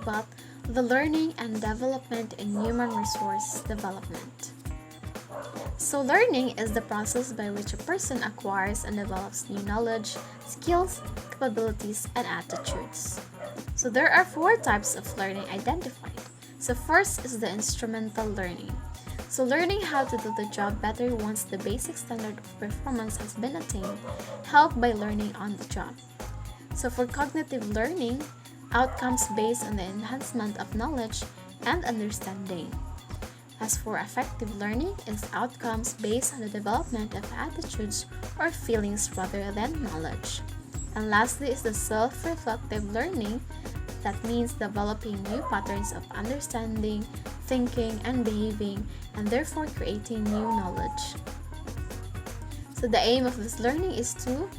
about the learning and development in human resource development. So learning is the process by which a person acquires and develops new knowledge, skills, capabilities, and attitudes. So there are 4 types of learning identified. So first is the instrumental learning. So learning how to do the job better once the basic standard of performance has been attained, helped by learning on the job. So for cognitive learning, outcomes based on the enhancement of knowledge and understanding. As for affective learning, is outcomes based on the development of attitudes or feelings rather than knowledge. And lastly is the self-reflective learning, that means developing new patterns of understanding, thinking, and behaving, and therefore creating new knowledge. So the aim of this learning is to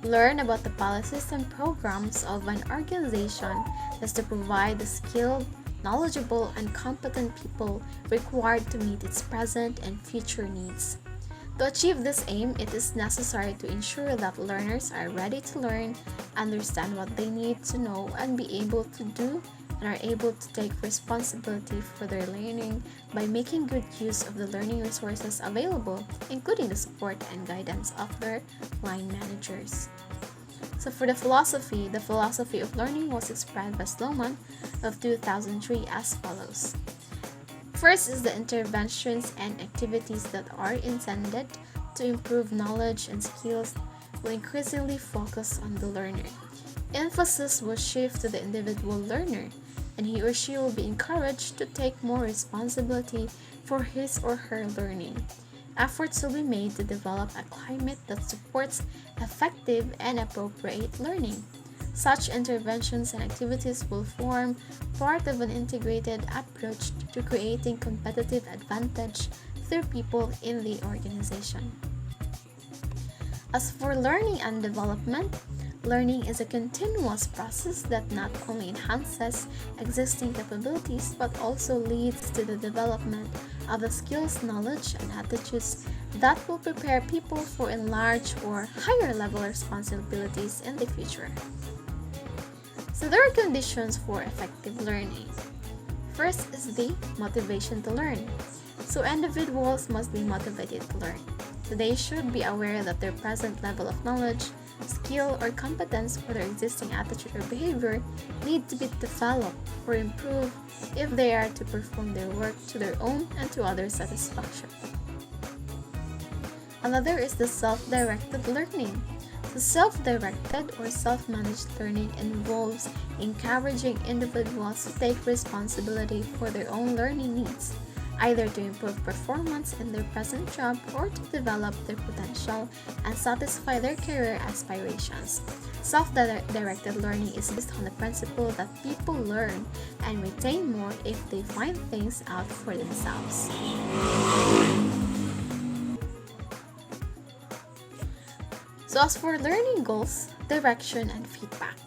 learn about the policies and programs of an organization that's to provide the skilled, knowledgeable, and competent people required to meet its present and future needs. To achieve this aim, it is necessary to ensure that learners are ready to learn, understand what they need to know, and be able to do and are able to take responsibility for their learning by making good use of the learning resources available, including the support and guidance of their line managers. So for the philosophy of learning was expressed by Sloman of 2003 as follows. First is the interventions and activities that are intended to improve knowledge and skills will increasingly focus on the learner. Emphasis will shift to the individual learner, and he or she will be encouraged to take more responsibility for his or her learning. Efforts will be made to develop a climate that supports effective and appropriate learning. Such interventions and activities will form part of an integrated approach to creating competitive advantage through people in the organization. As for learning and development, learning is a continuous process that not only enhances existing capabilities but also leads to the development of the skills, knowledge, and attitudes that will prepare people for enlarged or higher level responsibilities in the future. So there are conditions for effective learning. First is the motivation to learn. So individuals must be motivated to learn. So they should be aware that their present level of knowledge, skill, or competence for their existing attitude or behavior need to be developed or improved if they are to perform their work to their own and to others' satisfaction. Another is the self-directed learning. The self-directed or self-managed learning involves encouraging individuals to take responsibility for their own learning needs, either to improve performance in their present job or to develop their potential and satisfy their career aspirations. Self-directed learning is based on the principle that people learn and retain more if they find things out for themselves. So as for learning goals, direction, and feedback.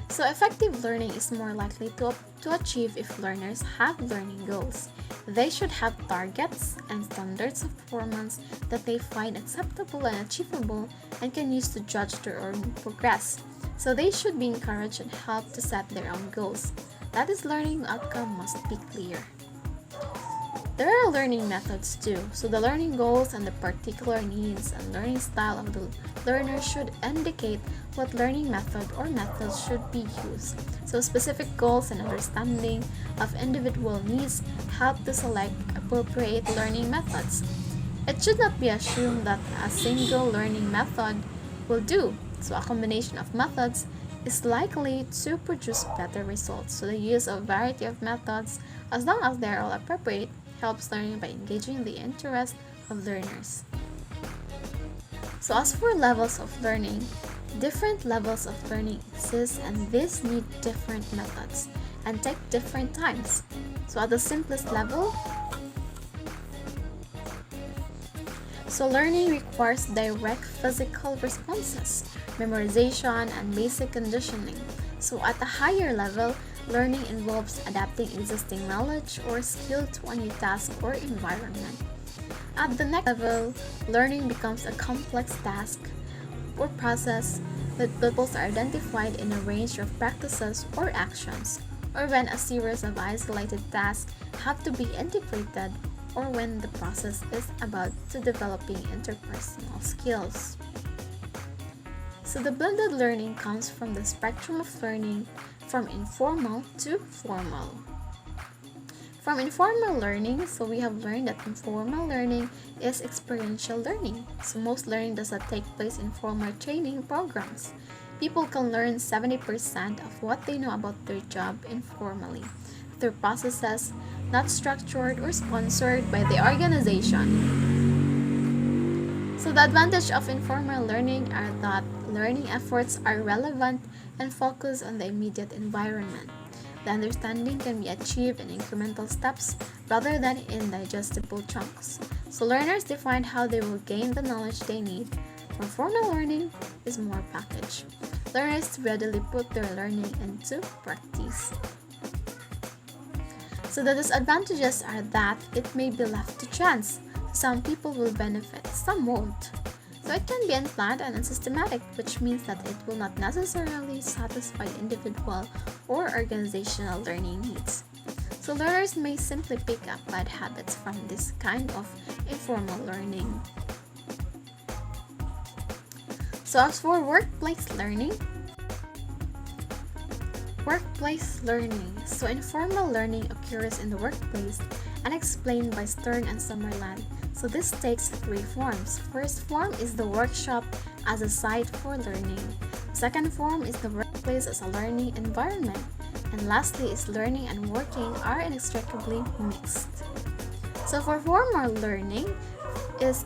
So effective learning is more likely to achieve if learners have learning goals. They should have targets and standards of performance that they find acceptable and achievable and can use to judge their own progress. So they should be encouraged and helped to set their own goals. That is, learning outcome must be clear. There are learning methods too, so the learning goals and the particular needs and learning style of the learner should indicate what learning method or methods should be used. So specific goals and understanding of individual needs help to select appropriate learning methods. It should not be assumed that a single learning method will do, so a combination of methods is likely to produce better results. So the use of a variety of methods, as long as they are all appropriate, helps learning by engaging the interest of learners. So as for levels of learning, different levels of learning exist and these need different methods and take different times. So at the simplest level, learning requires direct physical responses, memorization, and basic conditioning. So at a higher level, learning involves adapting existing knowledge or skill to a new task or environment. At the next level, learning becomes a complex task or process that pupils are identified in a range of practices or actions. or when a series of isolated tasks have to be integrated, or when the process is about to developing interpersonal skills. So the blended learning comes from the spectrum of learning from informal to formal. From informal learning, so we have learned that informal learning is experiential learning. So most learning does not take place in formal training programs. People can learn 70% of what they know about their job informally, through processes not structured or sponsored by the organization. So the advantage of informal learning are that learning efforts are relevant and focus on the immediate environment. The understanding can be achieved in incremental steps rather than in digestible chunks. So learners define how they will gain the knowledge they need. For formal learning is more packaged. Learners readily put their learning into practice. So the disadvantages are that it may be left to chance. Some people will benefit, some won't. So it can be unplanned and unsystematic, which means that it will not necessarily satisfy individual or organizational learning needs. So learners may simply pick up bad habits from this kind of informal learning. So as for workplace learning, so informal learning occurs in the workplace and explained by Stern and Summerland. So this takes three forms. First form is the workshop as a site for learning. Second form is the workplace as a learning environment. And lastly is learning and working are inextricably mixed. So for formal learning is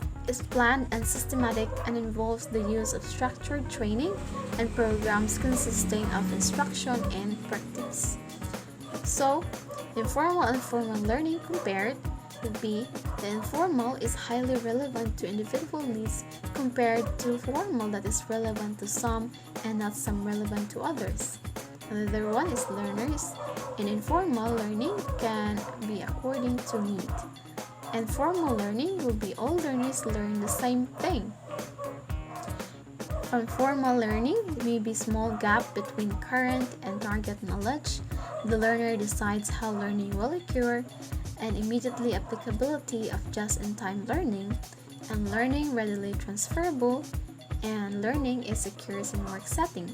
planned and systematic and involves the use of structured training and programs consisting of instruction and practice. So informal and formal learning compared would be the informal is highly relevant to individual needs compared to formal that is relevant to some and not some relevant to others. Another one is learners, and informal learning can be according to need. And formal learning will be all learners learn the same thing. From formal learning, it may be small gap between current and target knowledge. The learner decides how learning will occur, and immediately applicability of just-in-time learning, and learning readily transferable, and learning is secure in work setting.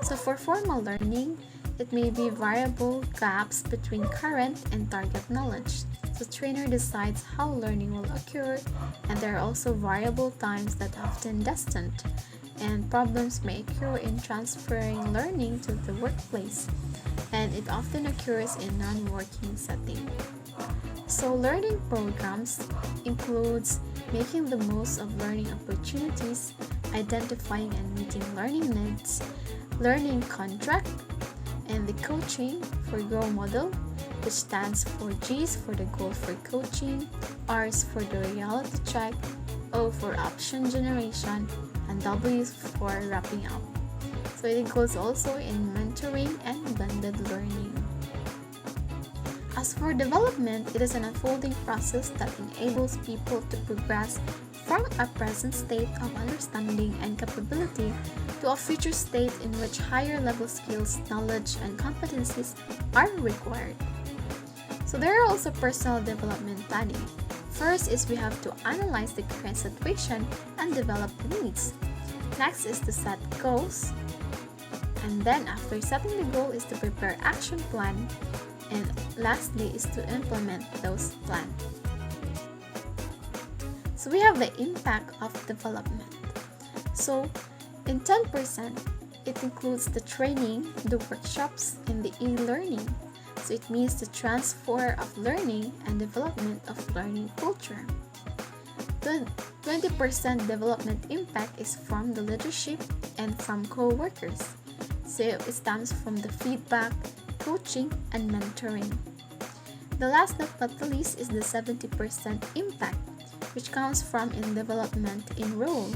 So for formal learning, it may be variable gaps between current and target knowledge. The trainer decides how learning will occur, and there are also variable times that are often distant, and problems may occur in transferring learning to the workplace, and it often occurs in non-working setting. So learning programs includes making the most of learning opportunities, identifying and meeting learning needs, learning contract, and the coaching for Grow model, which stands for G's for the goal for coaching, R's for the reality check, O for option generation, and W for wrapping up. So it includes also in mentoring and blended learning. As for development, it is an unfolding process that enables people to progress from a present state of understanding and capability to a future state in which higher level skills, knowledge, and competencies are required. So there are also personal development planning. First is we have to analyze the current situation and develop the needs. Next is to set goals. And then after setting the goal is to prepare action plan. And lastly is to implement those plans. So we have the impact of development. So in 10%, it includes the training, the workshops, and the e-learning. So it means the transfer of learning and development of learning culture. The 20% development impact is from the leadership and from co-workers. So it stems from the feedback, coaching, and mentoring. The last but not the least is the 70% impact, which comes from in development in role.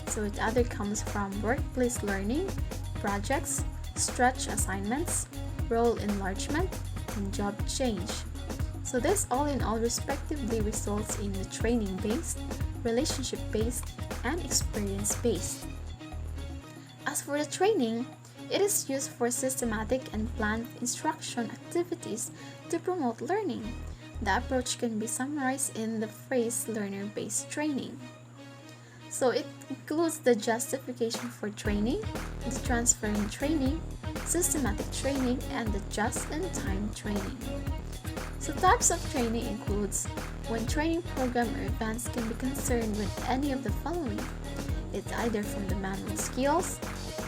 So it either comes from workplace learning, projects, stretch assignments, role enlargement, and job change. So this all in all respectively results in the training-based, relationship-based, and experience-based. As for the training, It is used for systematic and planned instruction activities to promote learning. The approach can be summarized in the phrase learner-based training. So it includes the justification for training, the transferring training, systematic training, and the just-in-time training. So types of training includes when training program or events can be concerned with any of the following. It's either from the manual skills,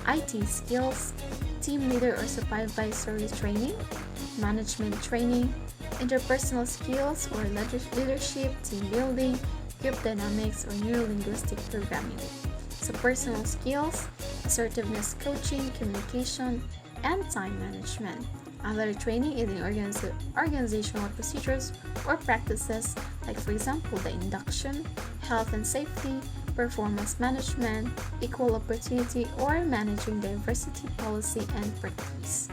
IT skills, team leader or supervisory training, management training, interpersonal skills or leadership, team building, group dynamics, or neuro-linguistic programming. So personal skills, assertiveness coaching, communication, and time management. Other training is in organizational procedures or practices, like for example the induction, health and safety, performance management, equal opportunity, or managing diversity policy and practice.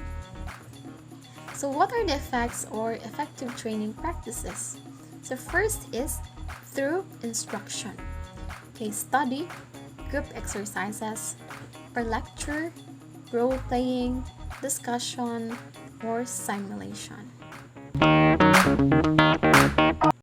So what are the effects or effective training practices? So first is through instruction, case study, group exercises, or lecture, role-playing, discussion, or simulation.